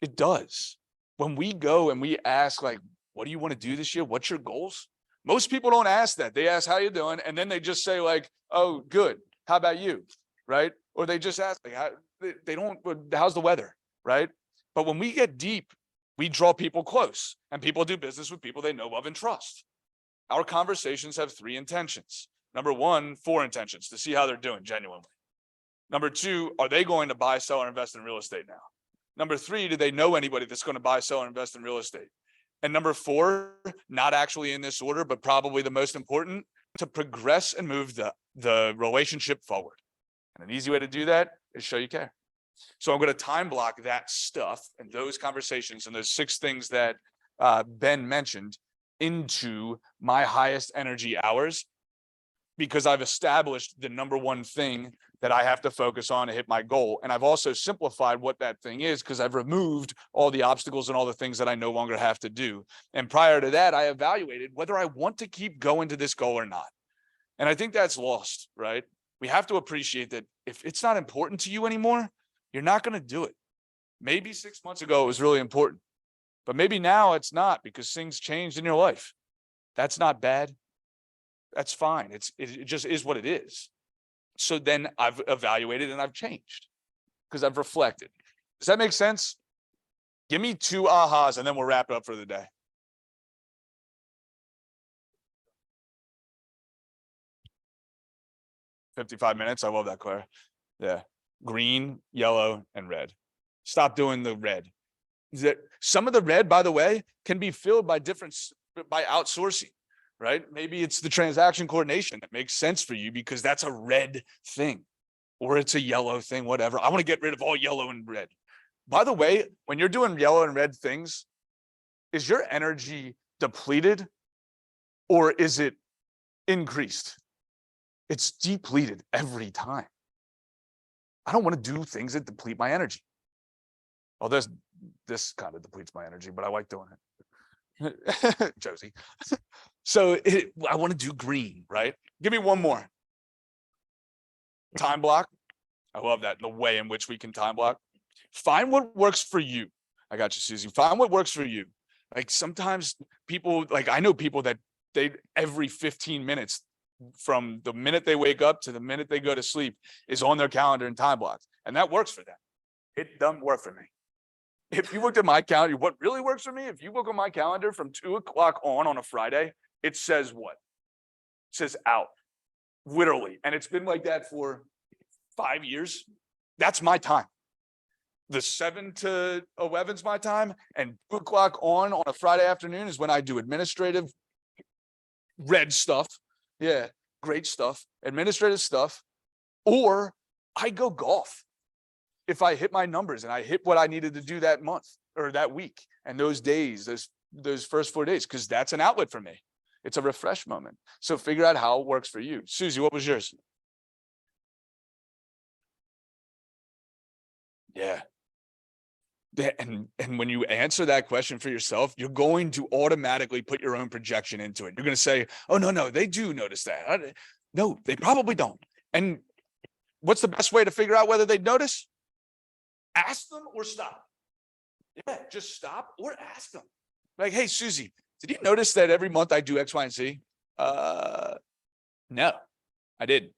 It does. When we go and we ask, like, what do you want to do this year? What's your goals? Most people don't ask that. They ask, how you doing? And then they just say, like, oh, good. How about you? Right? Or they just ask, like, they don't, how's the weather? Right? But when we get deep, we draw people close, and people do business with people they know, love, and trust. Our conversations have 3 intentions. Number 1, 4 intentions, to see how they're doing genuinely. Number 2, are they going to buy, sell, or invest in real estate now? Number 3, do they know anybody that's going to buy, sell, or invest in real estate? And number 4, not actually in this order, but probably the most important, to progress and move the relationship forward. And an easy way to do that is show you care. So I'm going to time block that stuff and those conversations and those 6 things that Ben mentioned into my highest energy hours, because I've established the number 1 thing that I have to focus on to hit my goal. And I've also simplified what that thing is, because I've removed all the obstacles and all the things that I no longer have to do. And prior to that, I evaluated whether I want to keep going to this goal or not. And I think that's lost, right? We have to appreciate that if it's not important to you anymore, you're not going to do it. Maybe 6 months ago, it was really important, but maybe now it's not, because things changed in your life. That's not bad. That's fine. It just is what it is. So then I've evaluated and I've changed because I've reflected. Does that make sense? Give me 2 ahas and then we'll wrap it up for the day. "55 minutes. I love that, Claire. Yeah. Green, yellow, and red. Stop doing the red. Some of the red, by the way, can be filled by outsourcing, right? Maybe it's the transaction coordination that makes sense for you because that's a red thing, or it's a yellow thing, whatever. I want to get rid of all yellow and red. By the way, when you're doing yellow and red things, is your energy depleted or is it increased? It's depleted every time. I don't want to do things that deplete my energy. Oh, this kind of depletes my energy, but I like doing it. Josie. So I want to do green, right? Give me 1 more. Time block. I love that. The way in which we can time block. Find what works for you. I got you, Susie. Find what works for you. Like sometimes people, like I know people that they every 15 minutes from the minute they wake up to the minute they go to sleep is on their calendar and time blocks. And that works for them. It doesn't work for me. If you looked at my calendar, what really works for me, if you look on my calendar from 2 o'clock on a Friday, it says what? It says out, literally. And it's been like that for 5 years. That's my time. The 7 to 11 is my time. And 2 o'clock on a Friday afternoon is when I do administrative red stuff. Yeah, great stuff. Administrative stuff. Or I go golf. If I hit my numbers and I hit what I needed to do that month or that week and those days, those first 4 days, because that's an outlet for me. It's a refresh moment. So figure out how it works for you. Susie, what was yours? Yeah. And when you answer that question for yourself, you're going to automatically put your own projection into it. You're going to say, oh, no, they do notice that. No, they probably don't. And what's the best way to figure out whether they notice? Ask them or stop. Yeah, just stop or ask them. Like, hey, Susie, did you notice that every month I do X, Y, and Z? No, I didn't.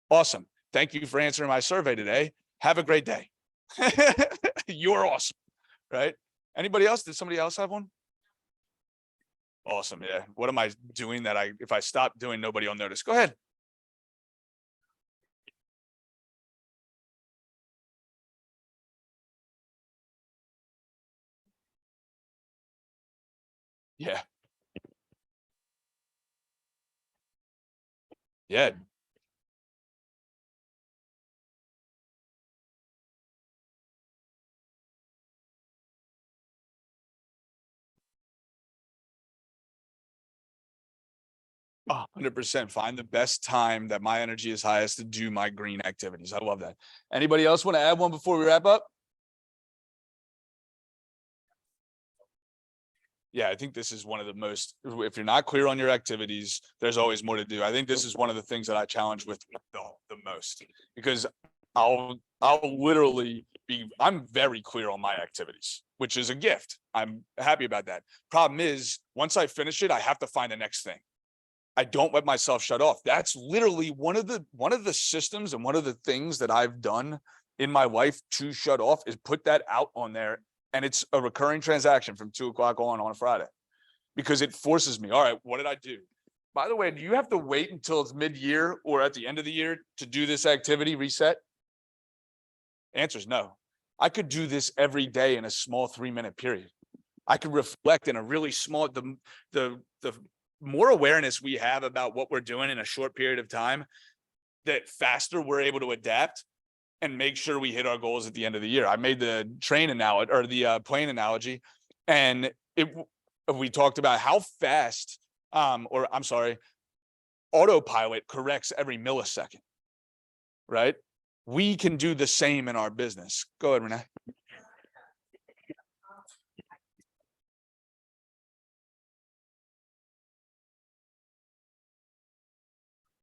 Awesome. Thank you for answering my survey today. Have a great day. You're awesome, right? Anybody else? Did somebody else have one? Awesome. Yeah. What am I doing that if I stop doing, nobody will notice? Go ahead. Yeah. Yeah. Oh, 100%. Find the best time that my energy is highest to do my green activities. I love that. Anybody else want to add one before we wrap up? yeah, I think this is one of the most, if you're not clear on your activities, there's always more to do. I think this is one of the things that I challenge with the most, because I'll literally I'm very clear on my activities, which is a gift. I'm happy about that. Problem is, once I finish it, I have to find the next thing. I don't let myself shut off. That's literally one of the systems and one of the things that I've done in my life to shut off is put that out on there. And it's a recurring transaction from 2 o'clock on a Friday, because it forces me. All right, what did I do? By the way, do you have to wait until it's mid-year or at the end of the year to do this activity reset? Answer is no. I could do this every day in a small 3-minute period. I could reflect in a really small, the more awareness we have about what we're doing in a short period of time, that faster we're able to adapt and make sure we hit our goals at the end of the year. I made the train analogy or the plane analogy, and we talked about how fast, or I'm sorry, autopilot corrects every millisecond, right? We can do the same in our business. Go ahead, Renee.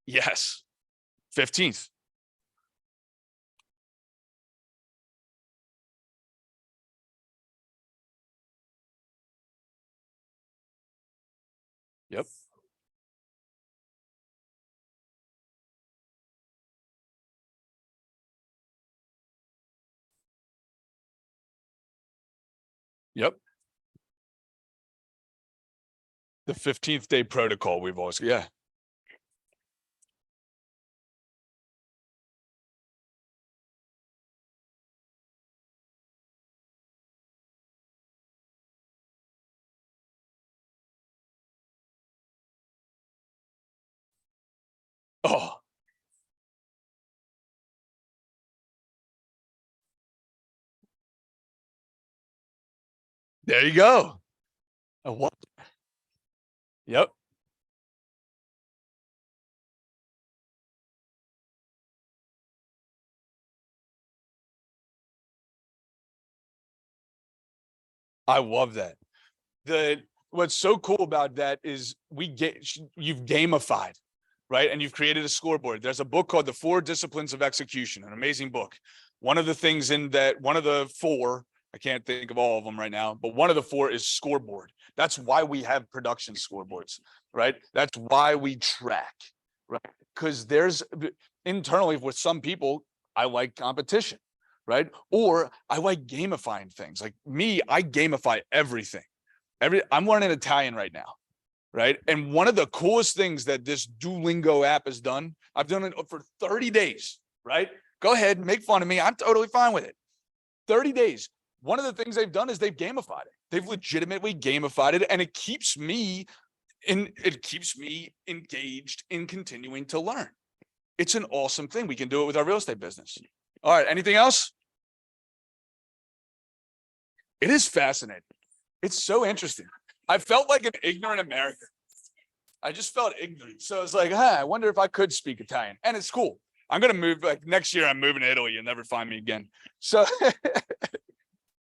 Yes. 15th. Yep. Yep. The 15th day protocol we've always, yeah. Oh, there you go. What? Yep. I love that. What's so cool about that is you've gamified, right? And you've created a scoreboard. There's a book called The 4 Disciplines of Execution, an amazing book. One of the things in that, one of the 4, I can't think of all of them right now, but one of the 4 is scoreboard. That's why we have production scoreboards, right? That's why we track, right? Because there's internally with some people, I like competition, right? Or I like gamifying things. Like me, I gamify everything. I'm learning Italian right now, right? And one of the coolest things that this Duolingo app has done, I've done it for 30 days, right? Go ahead, make fun of me. I'm totally fine with it. 30 days. One of the things they've done is they've gamified it. They've legitimately gamified it, and it keeps me engaged in continuing to learn. It's an awesome thing. We can do it with our real estate business. All right, anything else? It is fascinating. It's so interesting. I felt like an ignorant American. I just felt ignorant. So I was like, I wonder if I could speak Italian. And it's cool. I'm going to move, like next year I'm moving to Italy. You'll never find me again. So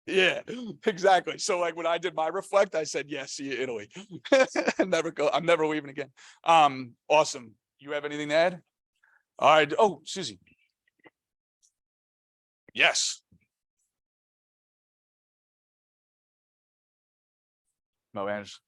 yeah, exactly. So like when I did my reflect, I said, yeah, see you Italy. I'm never leaving again. Awesome. You have anything to add? All right. Oh, Susie. Yes. Mo Anderson.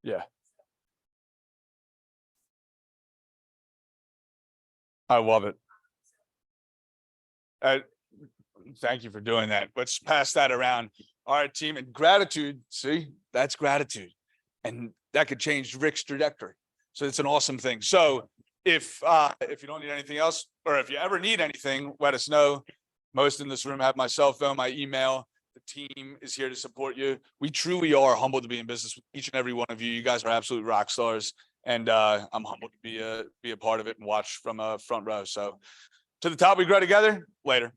Yeah. I love it. Thank you for doing that. Let's pass that around. All right, team. And gratitude, see, that's gratitude. And that could change Rick's trajectory. So it's an awesome thing. So if you don't need anything else, or if you ever need anything, let us know. Most in this room have my cell phone, my email. The team is here to support you. We truly are humbled to be in business with each and every one of you. You guys are absolute rock stars. And I'm humbled to be a part of it and watch from a front row. So to the top we grow together. Later.